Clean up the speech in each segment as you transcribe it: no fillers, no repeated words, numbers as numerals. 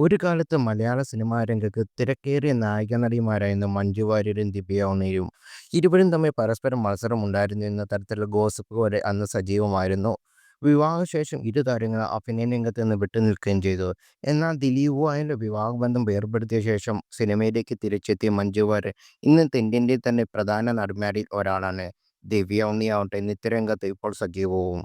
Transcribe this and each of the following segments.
ഒരു കാലത്ത് മലയാള സിനിമാ രംഗത്ത് തിരക്കേറിയ നായിക നടിമാരായിരുന്ന മഞ്ജു വാര്യരും ദിവ്യ ഉണ്ണിയും. ഇരുവരും തമ്മിൽ പരസ്പരം മത്സരമുണ്ടായിരുന്നു എന്ന തരത്തിലുള്ള ഗോസിപ്പ് വരെ അന്ന് സജീവമായിരുന്നു. വിവാഹശേഷം ഇരു താരങ്ങളും അഭിനയ രംഗത്ത് നിന്ന് വിട്ടുനിൽക്കുകയും ചെയ്തു. എന്നാൽ ദിലീപുമായുള്ള വിവാഹബന്ധം വേർപെടുത്തിയ ശേഷം സിനിമയിലേക്ക് തിരിച്ചെത്തിയ മഞ്ജു വാര്യർ ഇന്ന് തെന്നിന്ത്യയിൽ തന്നെ പ്രധാന നടിമാരിൽ ഒരാളാണ്. ദിവ്യ ഉണ്ണിയാവട്ടെ നിത്യരംഗത്ത് ഇപ്പോൾ സജീവവും.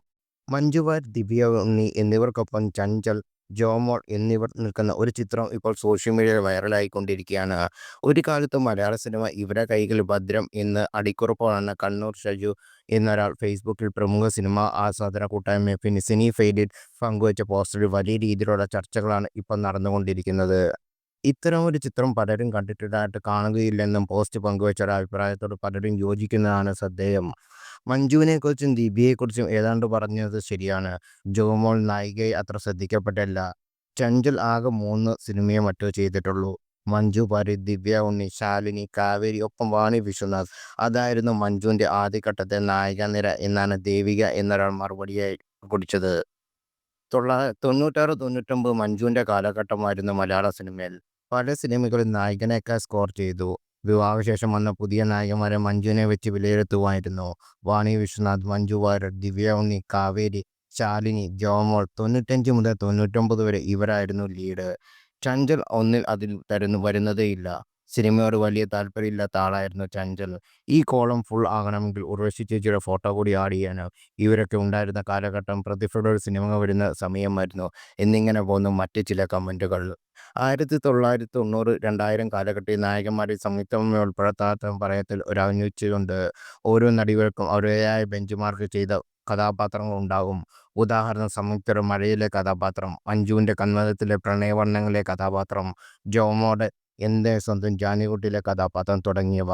മഞ്ജു വാര്യർ, ദിവ്യ ഉണ്ണി എന്നിവർക്കൊപ്പം ചഞ്ചൽ, ജോമോൾ എന്നിവർ നിൽക്കുന്ന ഒരു ചിത്രം ഇപ്പോൾ സോഷ്യൽ മീഡിയയിൽ വൈറലായിക്കൊണ്ടിരിക്കുകയാണ്. ഒരു കാലത്ത് മലയാള സിനിമ ഇവരുടെ കൈകളിൽ ഭദ്രം എന്ന് അടിക്കുറിപ്പോടെ കണ്ണൂർ ഷജു എന്നൊരാൾ ഫേസ്ബുക്കിൽ പ്രമുഖ സിനിമാ ആസ്വാദക കൂട്ടായ്മ സിനി ഫെയിലിൽ പങ്കുവച്ച പോസ്റ്ററിൽ വലിയ രീതിയിലുള്ള ചർച്ചകളാണ് ഇപ്പോൾ നടന്നുകൊണ്ടിരിക്കുന്നത്. ഇത്തരം ഒരു ചിത്രം പലരും കണ്ടിട്ടതായിട്ട് കാണുകയില്ലെന്നും പോസ്റ്റ് പങ്കുവച്ച ഒരു അഭിപ്രായത്തോട് പലരും യോജിക്കുന്നതാണ് ശ്രദ്ധേയം. മഞ്ജുവിനെക്കുറിച്ചും ദീപികയെക്കുറിച്ചും ഏതാണ്ട് പറഞ്ഞത് ശരിയാണ്. ജോമോൾ നായികയായി അത്ര ശ്രദ്ധിക്കപ്പെട്ടില്ല. ചഞ്ചൽ ആകെ 3 സിനിമയോ മറ്റോ ചെയ്തിട്ടുള്ളൂ. മഞ്ജു വാര്യർ, ദിവ്യ ഉണ്ണി, ശാലിനി, കാവേരി ഒപ്പം വാണി വിശ്വനാഥ്. അതായിരുന്നു മഞ്ജുവിന്റെ ആദ്യഘട്ടത്തെ നായികാ നിര എന്നാണ് ദേവിക എന്നൊരാൾ മറുപടിയായി കുറിച്ചത്. 96-99 മഞ്ജുവിന്റെ കാലഘട്ടമായിരുന്നു മലയാള സിനിമയിൽ. പല സിനിമകളിൽ നായകനേക്കാൾ സ്കോർ ചെയ്തു. വിവാഹശേഷം വന്ന പുതിയ നായകന്മാരെ മഞ്ജുവിനെ വെച്ച് വിലയിരുത്തുമായിരുന്നു. വാണി വിശ്വനാഥ്, മഞ്ജു വാര്യർ, ദിവ്യ ഉണ്ണി, കാവേരി, ശാലിനി, ജോമോൾ. 95 മുതൽ 99 വരെ ഇവരായിരുന്നു ലീഡ്. ചഞ്ചൽ ഒന്നിൽ അതിൽ വരുന്നതേയില്ല. സിനിമയോട് വലിയ താല്പര്യമില്ലാത്ത ആളായിരുന്നു ചഞ്ചൽ. ഈ കോളം ഫുൾ ആകണമെങ്കിൽ ഉർവശി ചേച്ചിയുടെ ഫോട്ടോ കൂടി ആഡ് ചെയ്യാനാവും. ഇവരൊക്കെ ഉണ്ടായിരുന്ന കാലഘട്ടം പ്രതിഭയുടെ ഒരു സിനിമ വരുന്ന സമയമായിരുന്നു എന്നിങ്ങനെ പോകുന്നു മറ്റ് ചില കമൻറ്റുകൾ. 1990, 2000 കാലഘട്ടത്തിൽ നായകന്മാരിൽ സംയുക്തമായി ഉൾപ്പെടുത്താത്ത പറയത്തിൽ ഒരു അന്വേഷിച്ചുകൊണ്ട് ഓരോ നടികൾക്കും അവരുടേതായ ബെഞ്ച് മാർക്ക് ചെയ്ത കഥാപാത്രങ്ങൾ ഉണ്ടാകും. ഉദാഹരണം സംയുക്തയുടെ മഴയിലെ കഥാപാത്രം, മഞ്ജുവിൻ്റെ കന്മദത്തിലെ പ്രണയവർണ്ണങ്ങളിലെ കഥാപാത്രം, ജോമോയുടെ എൻ്റെ സ്വന്തം ജാനിക്കുട്ടിയിലെ കഥാപാത്രം തുടങ്ങിയവ.